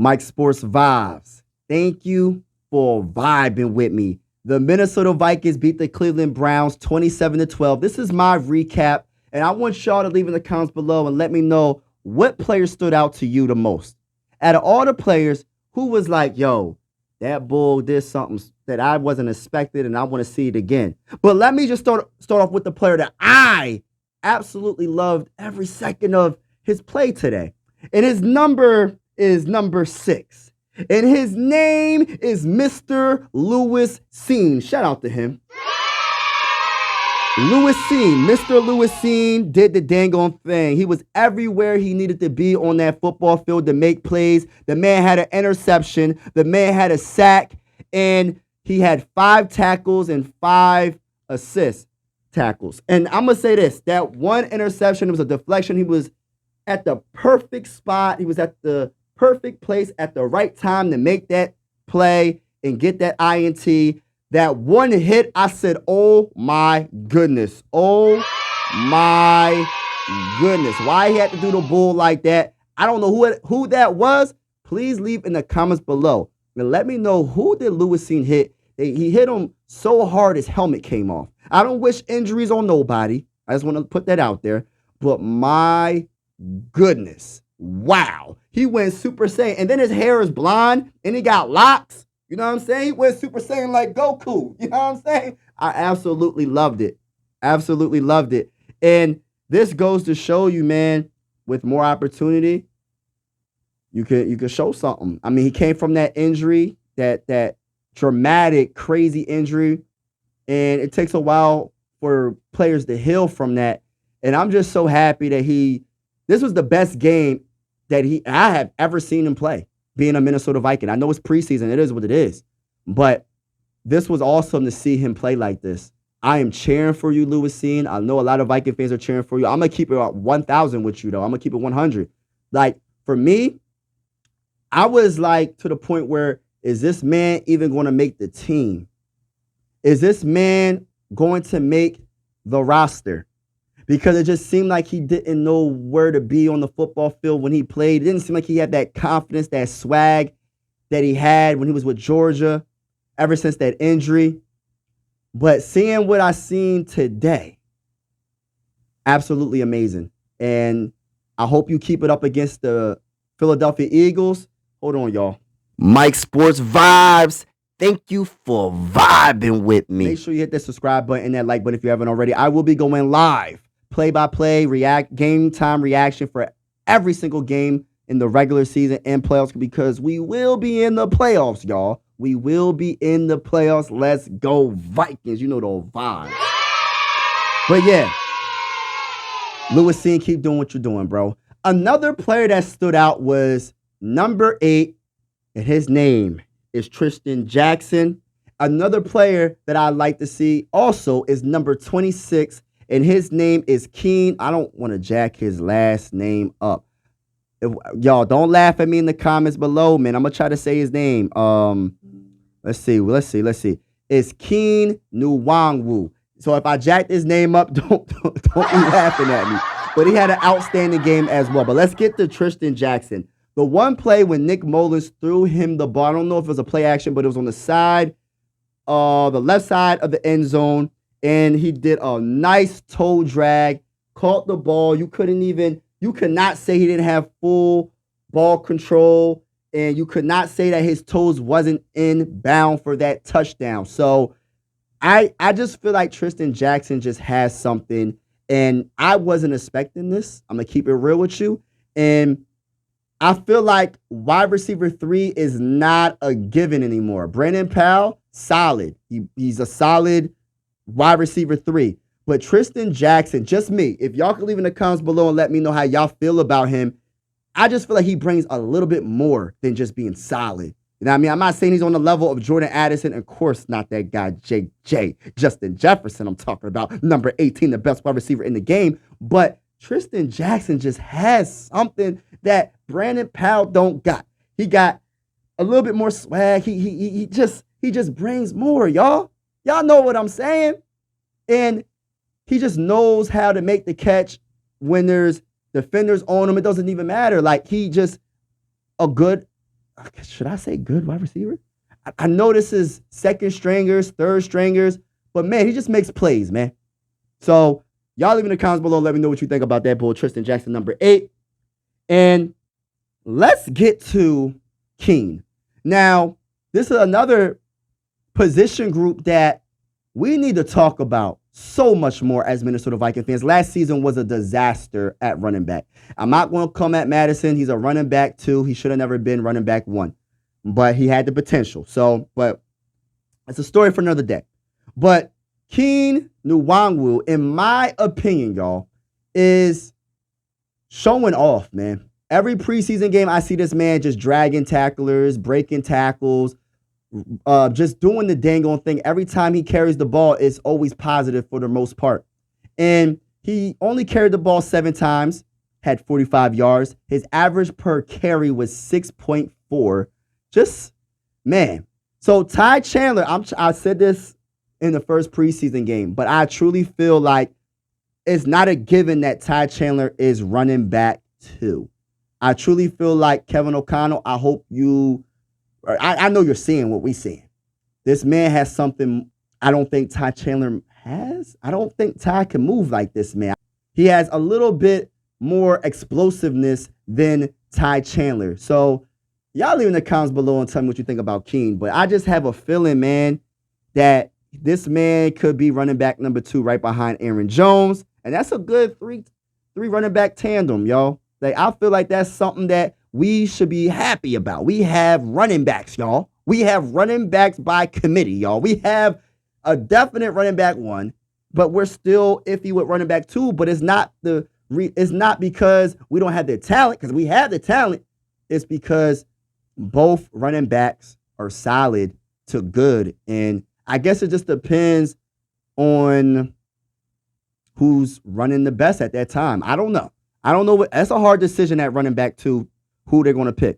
Mike Sports Vibes. Thank you for vibing with me. The Minnesota Vikings beat the Cleveland Browns 27-12. This is my recap, and I want y'all to leave in the comments below and let me know what player stood out to you the most. Out of all the players, who was like, yo, that bull did something that I wasn't expected and I want to see it again. But let me just start off with the player that I absolutely loved every second of his play today. And his number is number 6. And his name is Mr. Lewis Cine. Shout out to him. Lewis Cine. Mr. Lewis Cine did the dang on thing. He was everywhere he needed to be on that football field to make plays. The man had an interception. The man had a sack. And he had 5 tackles and 5 assist tackles. And I'm going to say this. That one interception, it was a deflection. He was at the perfect spot. He was at the perfect place at the right time to make that play and get that INT. That one hit, I said, oh my goodness. Oh my goodness. Why he had to do the bull like that, I don't know who that was. Please leave in the comments below. And let me know who did Lewis Cine hit. He hit him so hard his helmet came off. I don't wish injuries on nobody. I just want to put that out there. But my goodness. Wow. He went Super Saiyan. And then his hair is blonde and he got locks. You know what I'm saying? He went Super Saiyan like Goku. You know what I'm saying? I absolutely loved it. Absolutely loved it. And this goes to show you, man, with more opportunity, you could show something. I mean, he came from that injury, that dramatic, crazy injury. And it takes a while for players to heal from that. And I'm just so happy that this was the best game that I have ever seen him play, being a Minnesota Viking. I know it's preseason. It is what it is. But this was awesome to see him play like this. I am cheering for you, Lewis Cine. I know a lot of Viking fans are cheering for you. I'm going to keep it at 1,000 with you, though. I'm going to keep it 100. Like, for me, I was like to the point where, is this man even going to make the team? Is this man going to make the roster? Because it just seemed like he didn't know where to be on the football field when he played. It didn't seem like he had that confidence, that swag that he had when he was with Georgia ever since that injury. But seeing what I seen today, absolutely amazing. And I hope you keep it up against the Philadelphia Eagles. Hold on, y'all. Mike Sports Vibes. Thank you for vibing with me. Make sure you hit that subscribe button and that like button if you haven't already. I will be going live, play-by-play, game time reaction for every single game in the regular season and playoffs, because we will be in the playoffs, y'all. We will be in the playoffs. Let's go, Vikings. You know the vibes. But yeah, Lewis Cine, keep doing what you're doing, bro. Another player that stood out was number 8, and his name is Trishton Jackson. Another player that I like to see also is number 26, and his name is Kene. I don't want to jack his last name up. Y'all, don't laugh at me in the comments below, man. I'm going to try to say his name. Let's see. It's Kene Nwangwu. So if I jacked his name up, don't be laughing at me. But he had an outstanding game as well. But let's get to Trishton Jackson. The one play when Nick Mullins threw him the ball, I don't know if it was a play action, but it was on the side, the left side of the end zone, and he did a nice toe drag, caught the ball. You could not say he didn't have full ball control, and you could not say that his toes wasn't in bound for that touchdown. So I just feel like Trishton Jackson just has something, and I wasn't expecting this. I'm going to keep it real with you. And I feel like wide receiver 3 is not a given anymore. Brandon Powell, solid. He's a solid wide receiver 3. But Trishton Jackson, just me, if y'all can leave in the comments below and let me know how y'all feel about him, I just feel like he brings a little bit more than just being solid. You know what I mean? I'm not saying he's on the level of Jordan Addison. Of course, not that guy, Justin Jefferson I'm talking about. Number 18, the best wide receiver in the game. But Trishton Jackson just has something that Brandon Powell don't got. He got a little bit more swag. He just brings more, y'all. Y'all know what I'm saying? And he just knows how to make the catch when there's defenders on him. It doesn't even matter. Like, he just a good should I say good wide receiver? I know this is second stringers, third stringers, but man, he just makes plays, man. So y'all leave in the comments below. Let me know what you think about that bull, Trishton Jackson, number 8. And let's get to Kene. Now, this is another position group that we need to talk about so much more as Minnesota Viking fans. Last season was a disaster at running back. I'm not going to come at Madison. He's a running back 2. He should have never been running back 1, but he had the potential. So, but it's a story for another day. But Kene Nwangwu, in my opinion, y'all, is showing off, man. Every preseason game, I see this man just dragging tacklers, breaking tackles, just doing the dang on thing. Every time he carries the ball, it's always positive for the most part. And he only carried the ball 7 times, had 45 yards. His average per carry was 6.4. Just, man. So Ty Chandler, I said this in the first preseason game, but I truly feel like it's not a given that Ty Chandler is running back 2. I truly feel like Kevin O'Connell, I hope you, I know you're seeing what we're seeing. This man has something I don't think Ty Chandler has. I don't think Ty can move like this, man. He has a little bit more explosiveness than Ty Chandler. So y'all leave in the comments below and tell me what you think about Kene. But I just have a feeling, man, that this man could be running back number 2 right behind Aaron Jones. And that's a good three running back tandem, y'all. Like, I feel like that's something that we should be happy about. We have running backs, y'all. We have running backs by committee, y'all. We have a definite running back 1, but we're still iffy with running back 2. But it's not because we don't have the talent, because we have the talent. It's because both running backs are solid to good. And I guess it just depends on who's running the best at that time. I don't know. That's a hard decision at running back 2, who they're going to pick.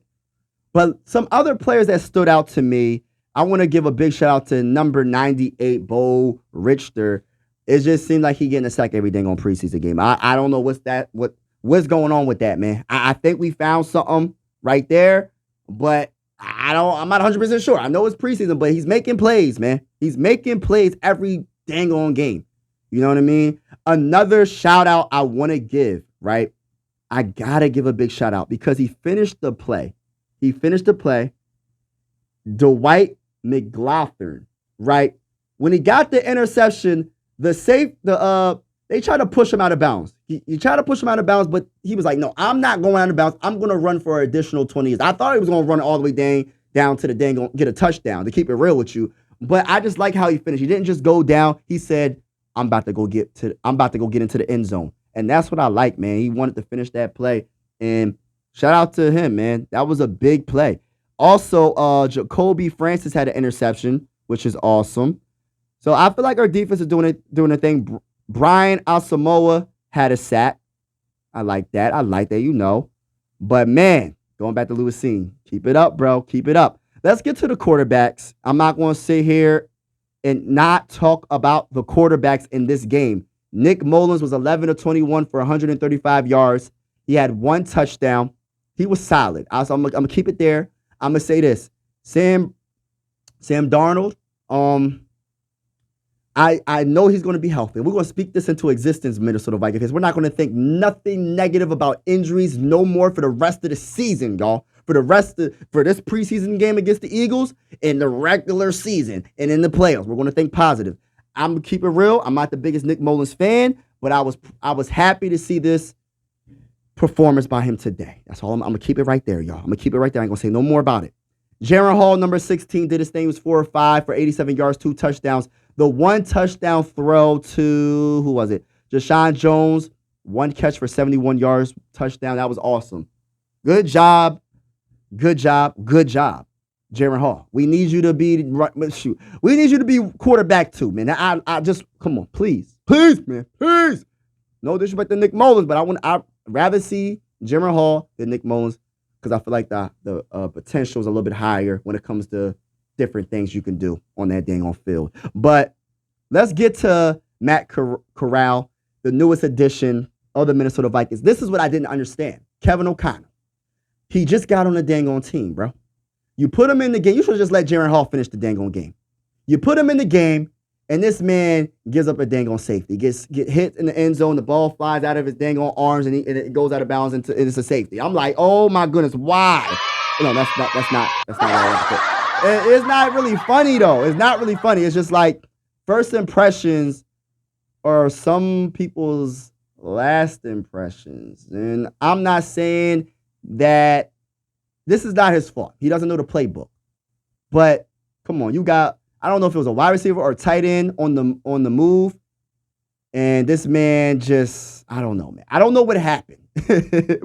But some other players that stood out to me, I want to give a big shout out to number 98, Bo Richter. It just seemed like he getting a sack every dang on preseason game. I don't know what's going on with that, man. I think we found something right there, but I'm not 100% sure. I know it's preseason, but he's making plays, man. He's making plays every dang on game. You know what I mean? Another shout out I want to give, right? I got to give a big shout out because he finished the play. Dwight McLaughlin, right? When he got the interception, they tried to push him out of bounds. He tried to push him out of bounds, but he was like, no, I'm not going out of bounds. I'm going to run for an additional 20 years. I thought he was going to run all the way down to the dang, get a touchdown, to keep it real with you. But I just like how he finished. He didn't just go down. He said, I'm about to go get into the end zone. And that's what I like, man. He wanted to finish that play. And shout out to him, man. That was a big play. Also, Jacoby Francis had an interception, which is awesome. So I feel like our defense is doing a thing. Brian Asamoah had a sack. I like that, you know. But, man, going back to Lewis Cine, keep it up, bro. Keep it up. Let's get to the quarterbacks. I'm not going to sit here and not talk about the quarterbacks in this game. Nick Mullins was 11 of 21 for 135 yards. He had 1 touchdown. He was solid. I'm going to keep it there. I'm going to say this. Sam Darnold, I know he's going to be healthy. We're going to speak this into existence, Minnesota Vikings, because we're not going to think nothing negative about injuries no more for the rest of the season, y'all. For this preseason game against the Eagles, in the regular season, and in the playoffs, we're going to think positive. I'm going to keep it real. I'm not the biggest Nick Mullins fan, but I was happy to see this performance by him today. That's all. I'm going to keep it right there, y'all. I'm going to keep it right there. I ain't going to say no more about it. Jaron Hall, number 16, did his thing. He was 4 or 5 for 87 yards, 2 touchdowns. The 1 touchdown throw to, who was it? Deshaun Jones, 1 catch for 71 yards, touchdown. That was awesome. Good job. Jaron Hall. We need you to be We need you to be quarterback too, man. I just come on, please, man, please. No disrespect to Nick Mullins, but I'd rather see Jaron Hall than Nick Mullins because I feel like the potential is a little bit higher when it comes to different things you can do on that dang on field. But let's get to Matt Corral, the newest addition of the Minnesota Vikings. This is what I didn't understand. Kevin O'Connell. He just got on the dang on team, bro. You put him in the game. You should have just let Jaren Hall finish the dang on game. You put him in the game, and this man gives up a dang on safety. Get hit in the end zone. The ball flies out of his dang on arms, and it goes out of bounds, and it's a safety. I'm like, oh my goodness, why? No, that's not what I want to put. It's not really funny though. It's not really funny. It's just like first impressions are some people's last impressions, and I'm not saying that this is not his fault. He doesn't know the playbook, but come on, you got. I don't know if it was a wide receiver or a tight end on the move, and this man just, I don't know, man. I don't know what happened,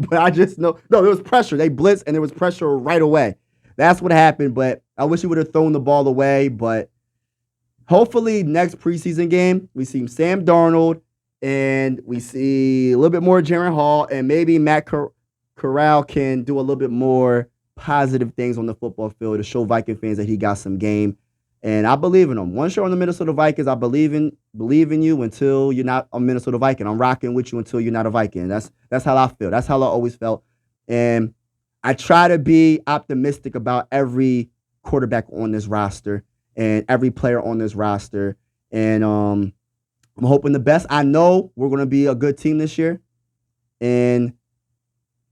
but I just know, no, there was pressure. They blitzed, and there was pressure right away. That's what happened, but I wish he would have thrown the ball away, but hopefully next preseason game, we see Sam Darnold, and we see a little bit more Jaren Hall, and maybe Matt Corral can do a little bit more positive things on the football field to show Viking fans that he got some game. And I believe in him. Once you're on the Minnesota Vikings, I believe in you until you're not a Minnesota Viking. I'm rocking with you until you're not a Viking. That's how I feel. That's how I always felt. And I try to be optimistic about every quarterback on this roster and every player on this roster. And I'm hoping the best. I know we're going to be a good team this year. And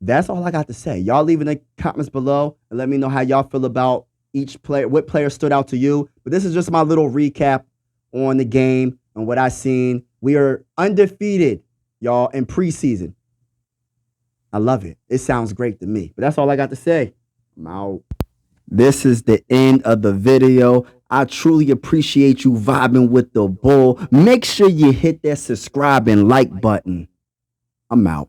that's all I got to say. Y'all leave in the comments below and let me know how y'all feel about each player, what player stood out to you. But this is just my little recap on the game and what I seen. We are undefeated, y'all, in preseason. I love it. It sounds great to me. But that's all I got to say. I'm out. This is the end of the video. I truly appreciate you vibing with the bull. Make sure you hit that subscribe and like button. I'm out.